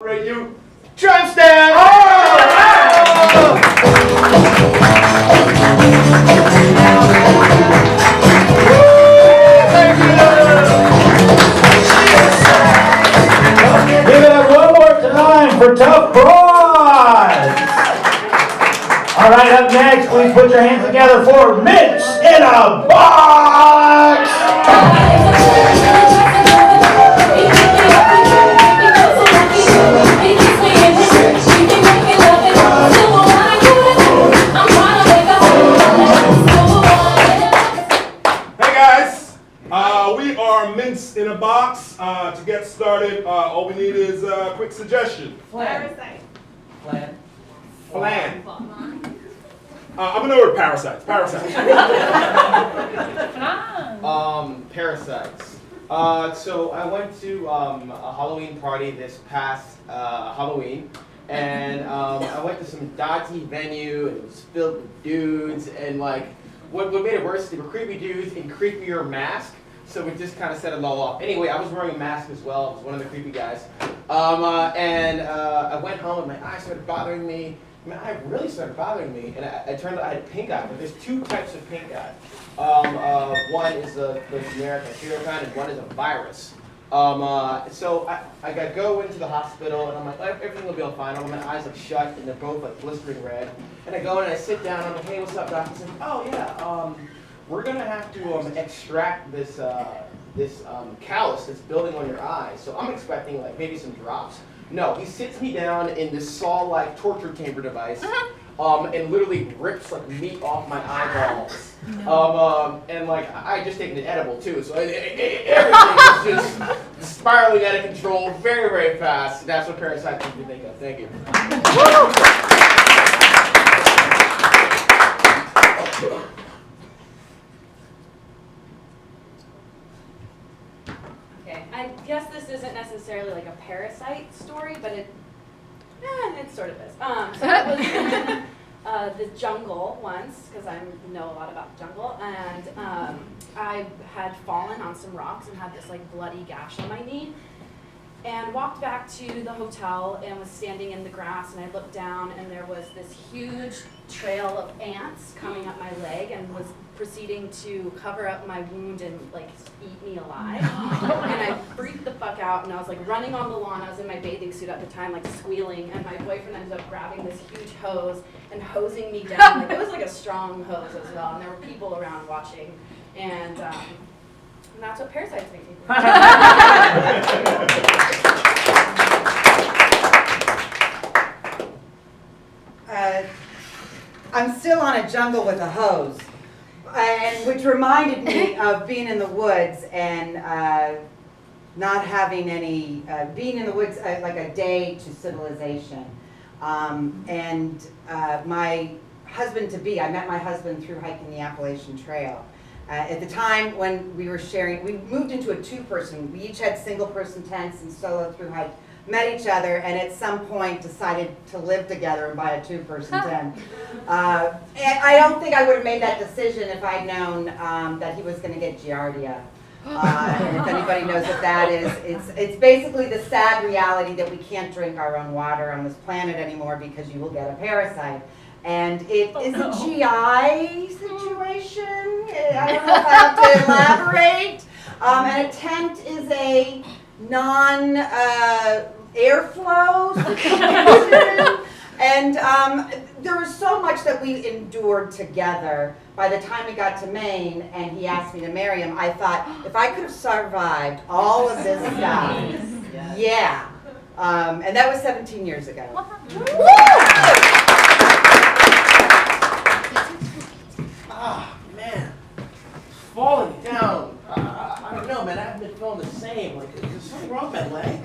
You, Johnston! Oh! Thank you! Give it up one more time for Tough Broads! All right, up next, please put your hands together for Mitch in a Box! We are Mints in a Box. To get started, all we need is a quick suggestion. Parasite. Flan. I'm gonna order parasites. Parasites. Parasites. So I went to a Halloween party this past Halloween, and I went to some dodgy venue, and it was filled with dudes, and like, what made it worse, they were creepy dudes in creepier masks. So we just kind of set it all off. Anyway, I was wearing a mask as well. I was one of the creepy guys. I went home and my eyes started bothering me. My eye really started bothering me. And it turned out I had pink eye. But there's two types of pink eye. One is the generic bacterial kind, and one is a virus. So I got to go into the hospital, and I'm like, everything will be all fine. My eyes like shut, and they're both like blistering red. And I go in and I sit down, and I'm like, hey, what's up, doc? He's like, oh yeah, we're gonna have to extract this callus that's building on your eye. So I'm expecting like maybe some drops. No, he sits me down in this saw-like torture chamber device, and literally rips like meat off my eyeballs. And like I just taken an edible too, so everything is just spiraling out of control very, very fast. That's what parasites make me think of. Thank you. I guess this isn't necessarily like a parasite story, but it sort of is. So I was in the jungle once, because I know a lot about the jungle, and I had fallen on some rocks and had this like bloody gash on my knee, and walked back to the hotel and was standing in the grass, and I looked down and there was this huge trail of ants coming up my leg and was proceeding to cover up my wound and like eat me alive. And I freaked the fuck out, and I was like running on the lawn. I was in my bathing suit at the time, like squealing, and my boyfriend ended up grabbing this huge hose and hosing me down. Like, it was like a strong hose as well, and there were people around watching, and that's what parasites make me do. I'm still on a jungle with a hose, and which reminded me of being in the woods and not having any, being in the woods like a day to civilization. My husband-to-be, I met my husband through hiking the Appalachian Trail. At the time when we were sharing, we moved into a two-person. We each had single-person tents and solo through hike. Met each other, and at some point decided to live together and buy a two-person tent. And I don't think I would have made that decision if I'd known that he was going to get giardia. And if anybody knows what that is, it's basically the sad reality that we can't drink our own water on this planet anymore because you will get a parasite. And it is a GI situation. I don't know if I have to elaborate. And a tent is a airflow situation, and there was so much that we endured together. By the time we got to Maine and he asked me to marry him, I thought, if I could have survived all of this stuff, yeah. And that was 17 years ago. Ah, man, falling down. I don't know, man. I haven't been feeling the same. Like, is there something wrong with my leg?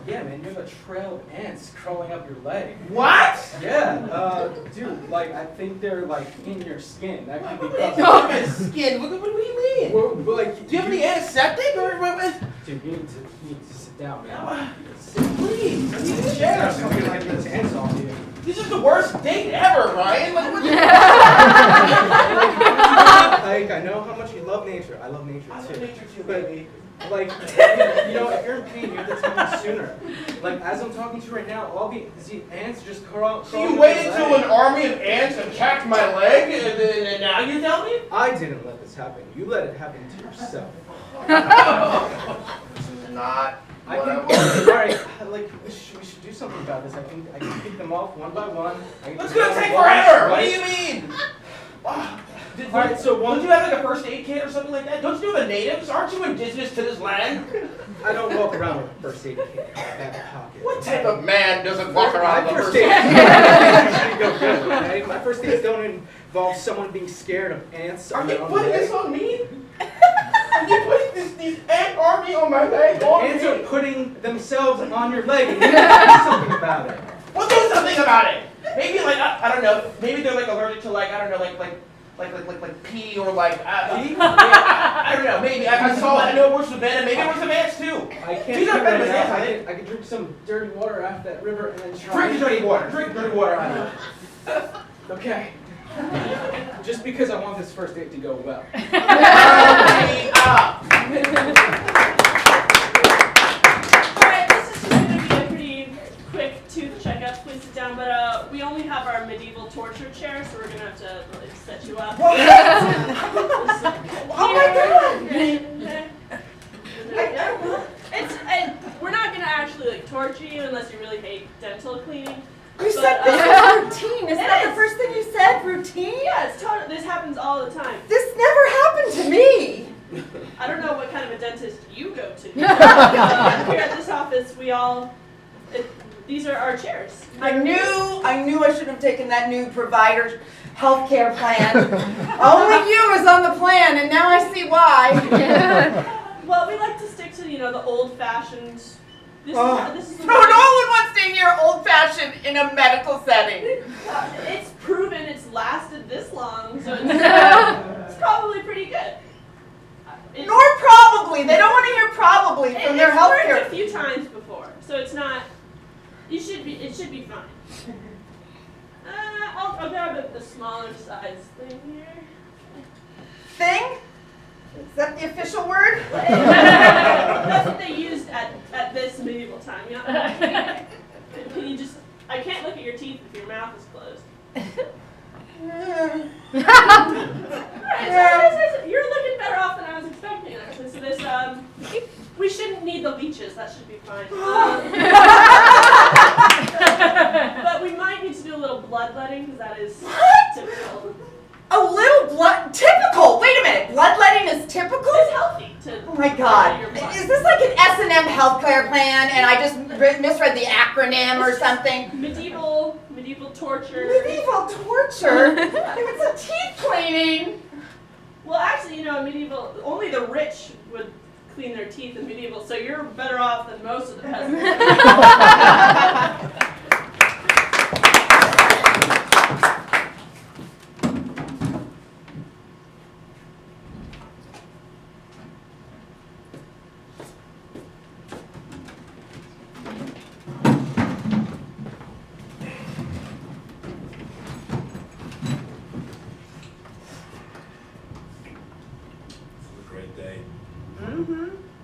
Yeah, man, you have a trail of ants crawling up your leg. What? Yeah, dude, like, I think they're, like, in your skin. That could be My skin. What do you mean? Well, like, Do you have any antiseptic or what? Dude, you need to sit down, man. Please, I need a chair. Something like this ants off you. This is the worst date ever, Ryan. Like, what? Like, I know how much you love nature. I love nature I love too. nature too, But baby. Like, you know, if you're in pain, you have to tell me sooner. Like, as I'm talking to you right now, all the ants just crawl. So you waited till an army of ants attacked my leg, and now you tell me? I didn't let this happen. You let it happen to yourself. This is not. I can. Alright, like we should do something about this. I can pick them off one by one. It's gonna take forever. What do you mean? Alright, so Don't you have like a first aid kit or something like that? Don't you know the natives? Aren't you indigenous to this land? I don't walk around with a first aid kit in my back pocket. What type of man doesn't walk around with a first aid aid kit? Go good, okay? My first aids don't involve someone being scared of ants Are on they their own putting leg. this on me? Are they putting these ant army on my leg? On Ants me? are putting themselves on your leg and you have to do something about it. Well, do something about it. Maybe like I don't know. Maybe they're like allergic to like I don't know like pee or like Pee? I don't know. Maybe I saw I know it works with venom. Maybe it works with ants too. I can't These are figure it venomous ants, out. I think. I could drink some dirty water off that river and then try. Drink the dirty water. Drink dirty water. Honey. Okay. Just because I want this first date to go well. Hurry up. Alright, this is just going to be a pretty quick tooth checkup. Please sit down. But we only have our medieval torture chair, so we're going to have to like, set you up. Oh my God. We're not going to actually like torture you unless you really hate dental cleaning. You said this was routine. Isn't that the first thing you said? Routine? Yeah, it's totally. This happens all the time. This never happened to me. I don't know what kind of a dentist you go to. Here at this office, these are our chairs. I knew I should have taken that new provider healthcare plan. Only you was on the plan, and now I see why. Well, we like to stick to the old-fashioned. This is No one wants to hear old-fashioned in a medical setting. It's proven it's lasted this long, so it's probably pretty good. Nor probably. They don't want to hear probably from their It's worked healthcare. a few times before, so it's not. It should be fine. I'll grab the smaller size thing here. Thing? Is that the official word? That's what they used at this medieval time. Can you just? I can't look at your teeth if your mouth is closed. Alright, so you're looking better off than I was expecting, actually. So this, we shouldn't need the leeches. That should be fine. But we might need to do a little bloodletting because that is typical. A little blood, typical. Wait a minute, bloodletting is typical? It's healthy to. Oh my God, your blood. is this like an S&M healthcare plan and I just misread the acronym or something? Medieval torture. Medieval torture? It's a teeth cleaning. Well, actually, medieval, only the rich would clean their teeth in medieval, so you're better off than most of the peasants.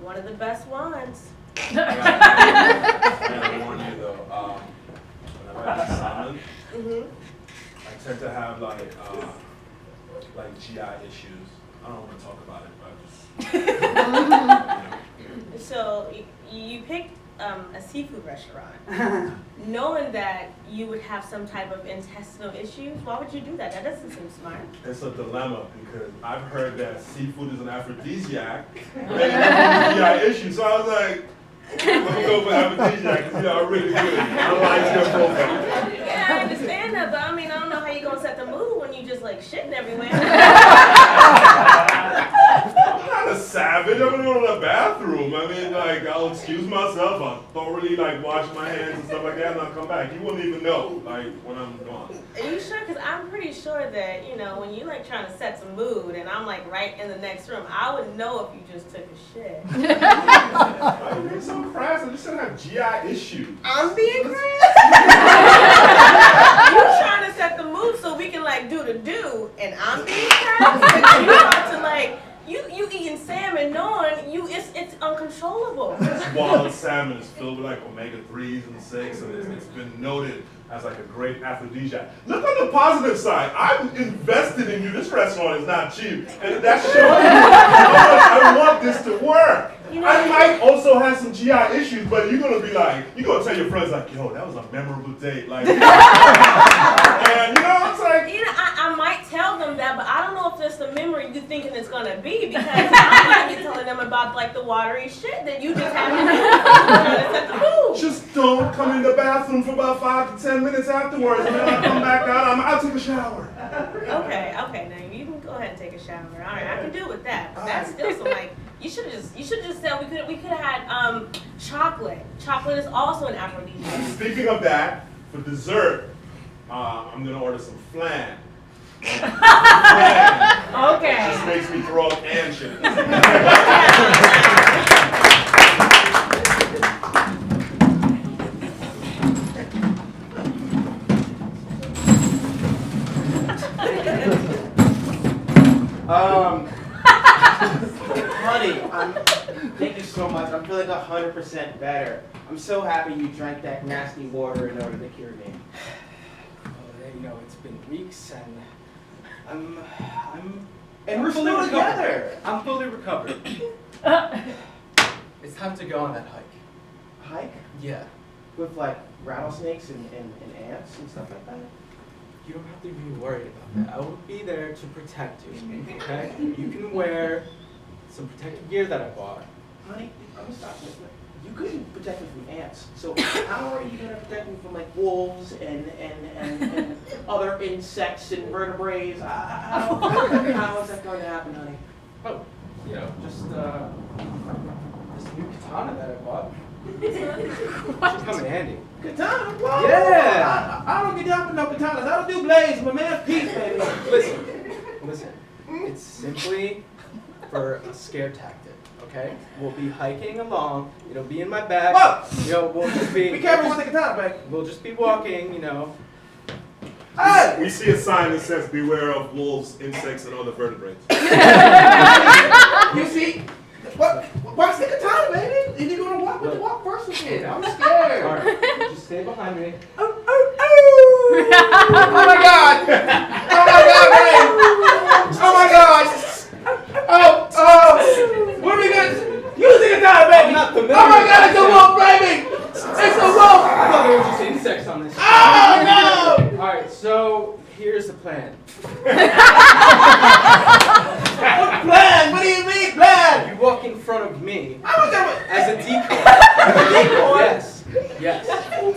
One of the best ones. I gotta warn you though, whenever I do salmon, I tend to have like GI issues. I don't want to talk about it, but just. So you picked a seafood restaurant, knowing that you would have some type of intestinal issues. Why would you do that? That doesn't seem smart. It's a dilemma because I've heard that seafood is an aphrodisiac and it has GI issues. So I was like, let me go for aphrodisiac because I'm really good. I like your profile. Yeah, I understand that, but I mean, I don't know how you're gonna set the mood when you just like shitting everywhere. I'm not a savage. I'm gonna go to the bathroom. I mean, like, I'll excuse myself. I'll thoroughly, like, wash my hands and stuff like that, and I'll come back. You wouldn't even know, like, when I'm gone. Are you sure? Because I'm pretty sure that, when you like trying to set some mood and I'm like right in the next room, I would know if you just took a shit. I'm being so crass. I just said I have GI issues. I'm being crass. You're trying to set the mood so we can like do the do, and I'm being crass. You about to like you eating salmon knowing it's wild salmon is filled with like omega-3s and 6, and it's been noted as like a great aphrodisiac. Look on the positive side. I'm invested in you. This restaurant is not cheap, and that's showing you how much I want this to work. I might also have some GI issues, but you're gonna be like, you're gonna tell your friends like, yo, that was a memorable date, like, and you know, it's like, I might tell them that, but I don't know if it's the memory you thinking it's gonna be, because I might be telling them about like the watery shit that you just had to do. just don't come in the bathroom for about 5 to 10 minutes afterwards, and then I come back out, I'll take a shower. Okay, now you can go ahead and take a shower. All right, I can deal with that. But that's still some like, you should have just said we could have had chocolate. Chocolate is also an aphrodisiac. Speaking of that, for dessert, I'm gonna order some flan. Flan Okay. just makes me throw up and shit. Honey, thank you so much. I'm feeling 100% better. I'm so happy you drank that nasty water in order to cure me. It's been weeks, and And we're fully still recovered. together. I'm fully recovered. It's time to go on that hike. Hike Yeah. with like rattlesnakes and ants and stuff like that. You don't have to be worried about that. I will be there to protect you, okay? You can wear some protective gear that I bought. Honey, I'm gonna stop this. You couldn't protect me from ants. So how are you gonna protect me from like wolves and other insects and vertebrates? How is that going to happen, honey? Oh, just this new katana that I bought. Should come in handy. Katana? Whoa. Yeah. I don't get down with no katanas. I don't do blades. My man Pete, baby. Listen. It's simply for a scare tactic, okay? We'll be hiking along. It'll be in my bag. Whoa! We'll just be. Be careful with the katana, baby. We'll just be walking, Hey! We see a sign that says beware of wolves, insects, and other vertebrates. You see? Watch the katana, baby. If you're gonna walk, with the walk first with it. I'm scared. All right, just stay behind me. Oh my God! Oh my God, man! Oh my God! What are we gonna? Use the katana, baby! I'm not familiar Oh my with God! It's a wolf, baby! It's a wolf! I thought there were just insects on this. Oh no! All right, so here's the plan. What plan? What do you mean plan? You walk in front of me I was never. as a decoy. Yes.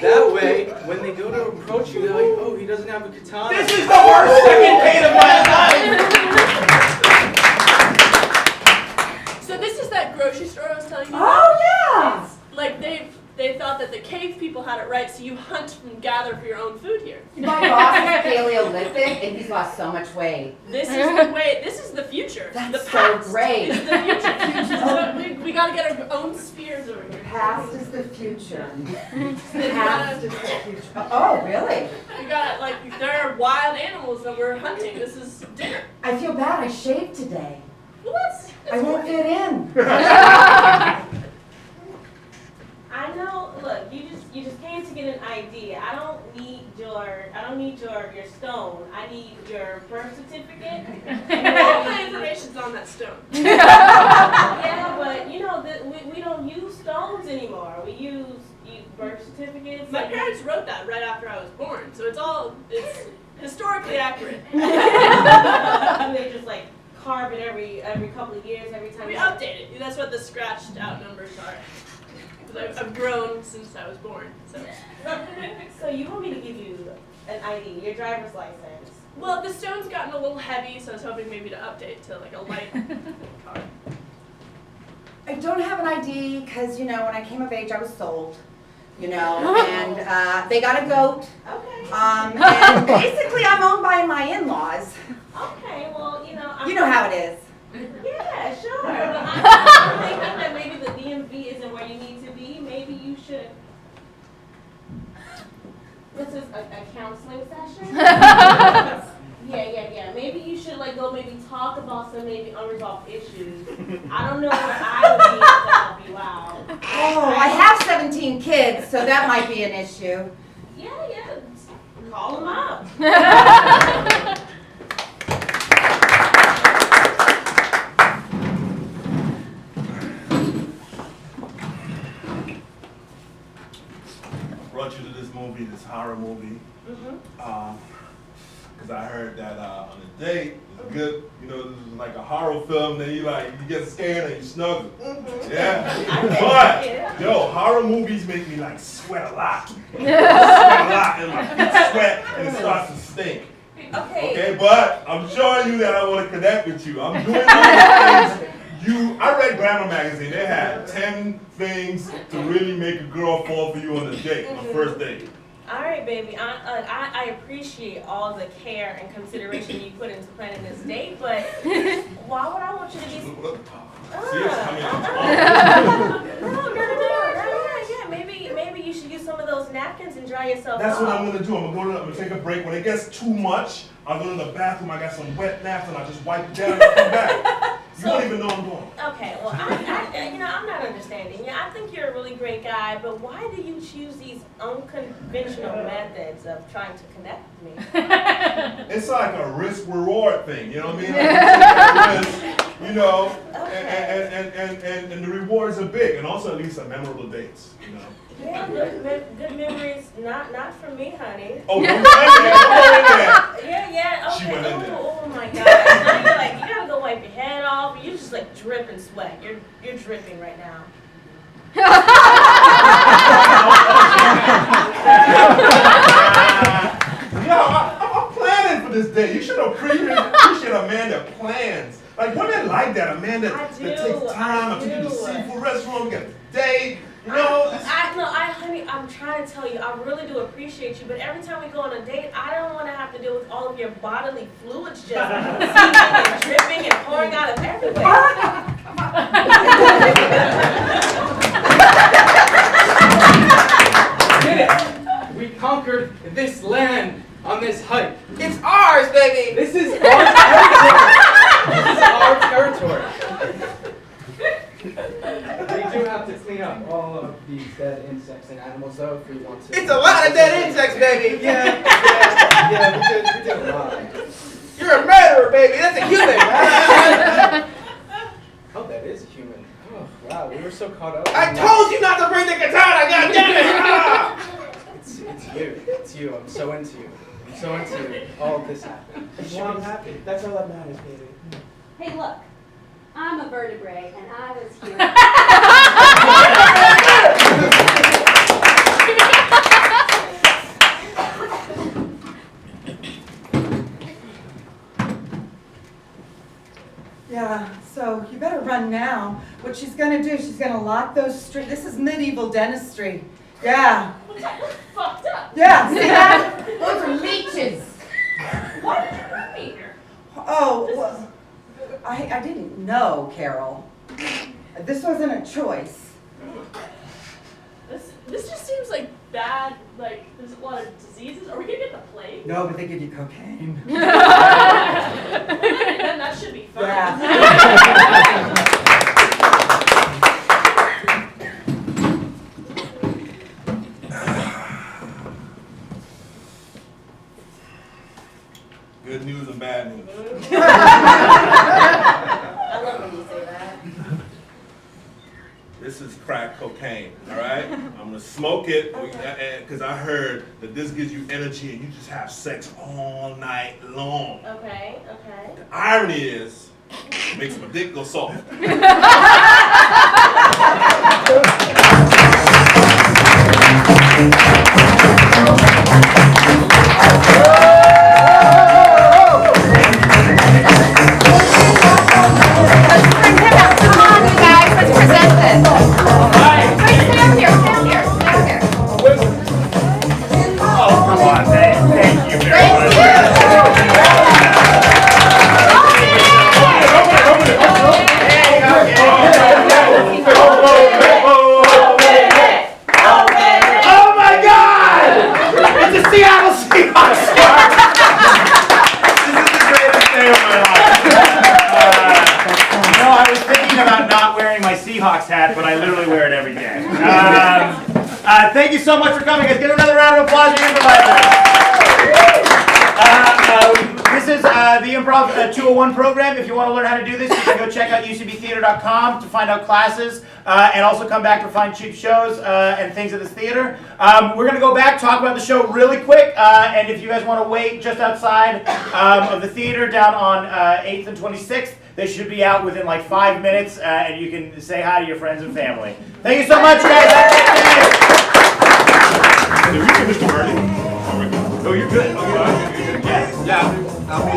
That way, when they go to approach you, they're like, oh, he doesn't have a katana. This is the worst second date of my life. So this is that grocery store I was telling you about. Oh, yeah. It's like they thought that the cave people had it right, so you hunt and gather for your own food here. My boss is Paleolithic, and he's lost so much weight. This is the way. This is the future. That's the so past great. is the future. So we gotta get our own spears over here. Past is the future. They Past gotta- is the future. Oh, really? We got like there are wild animals that we're hunting. This is dinner. I feel bad. I shaved today. Well, that's I won't fit in. I know. Look, you just came to get an ID. I don't need your stone. I need your birth certificate. all my information's on that stone. Yeah, but we don't use stones anymore. We use birth certificates. My parents wrote that right after I was born, so it's historically accurate. They just like carve it every couple of years, every time. We update it. That's what the scratched out numbers are. Because I've grown since I was born. So. So you want me to give you an ID, your driver's license? Well, the stone's gotten a little heavy, so I was hoping maybe to update to like a light car. I don't have an ID because, when I came of age, I was sold. And they got a goat. Okay. And basically, I'm owned by my in-laws. Okay. Well, You know how it is. Yeah, sure. But I'm thinking that maybe the DMV isn't where you need to be. Maybe you should. This is a counseling session. Yeah. Maybe you should go maybe talk about some maybe unresolved issues. I don't know where I would be able to help Wow. Oh, I have 17 kids, so that might be an issue. Yeah. Call them up. Brought you to this movie, this horror movie. Because I heard that on a date, it's good, this is like a horror film, then you get scared and you snuggle. Yeah. But, horror movies make me sweat a lot. And my feet sweat and it starts to stink. Okay, but I'm showing you that I want to connect with you. I'm doing all the things I read Glamour magazine. They had 10 things to really make a girl fall for you on a date, on a first date. All right, baby. I appreciate all the care and consideration you put into planning this date, but why would I want you to be? See, it's coming out. No. Yeah. Maybe you should use some of those napkins and dry yourself That's off. what I'm gonna do. I'm gonna take a break. When it gets too much, I'll go to the bathroom. I got some wet naps and I just wipe it down and come back. You won't even know I'm going. Okay, well, I'm not understanding. Yeah, I think you're a really great guy, but why do you choose these unconventional methods of trying to connect with me? It's like a risk-reward thing, you know what I mean? Like, and the rewards are big, and also at least some memorable dates, Yeah, good memories, not for me, honey. Oh, don't go in there. Yeah, She okay. went in there. Oh my God. Now you gotta go wipe your head off. You just drip and sweat. You're dripping right now. I'm planning for this date. You should appreciate a man that plans. Like women like that, a man that takes time. I took you to the seafood restaurant, we got a date. Honey, I'm trying to tell you, I really do appreciate you, but every time we go on a date, I don't want to have to deal with all of your bodily fluids just seeping and dripping and pouring out of everywhere. Did it! We conquered this land on this hike. It's ours, baby! This is our territory! This is our territory. We do have to clean up all of these dead insects and animals, though, if we want to. It's a lot of dead insects, baby. Yeah, we did a lot. You're a murderer, baby. That's a human. Oh, that is a human. Oh, wow, we were so caught up. I told you not to bring the katana. God damn it! It's you. I'm so into you. I'm so into you. All of this happened. You should be happy. That's all that matters, baby. Hey, look, I'm a vertebrae, and I was here. Yeah, so you better run now. What she's gonna do, she's gonna lock those streets. This is medieval dentistry. Yeah. That's fucked up. Yeah, see that? Those are leeches. Why did you bring me here? Oh, well, I didn't know, Carol. This wasn't a choice. This just seems like bad, there's a lot of diseases. Are we gonna get the plague? No, but they give you cocaine. Then that should be fun. Yeah. Good news and bad news. I love when you say that. This is crack cocaine, all right? I'm gonna smoke it because I heard that this gives you energy and you just have sex all night long. Okay. The irony is, it makes my dick go soft. Seahawks hat, but I literally thank you so much for coming, guys. Give another round of applause to your improvisers. This is the Improv 201 program. If you want to learn how to do this, you can go check out ucbtheater.com to find out classes and also come back to find cheap shows and things at this theater. We're going to go back, talk about the show really quick, and if you guys want to wait just outside of the theater down on 8th and 26th, they should be out within like 5 minutes, and you can say hi to your friends and family. Thank you so much, guys. Have a great day. Did we finish too early? Oh, you're good. Yeah. Yeah. I'll be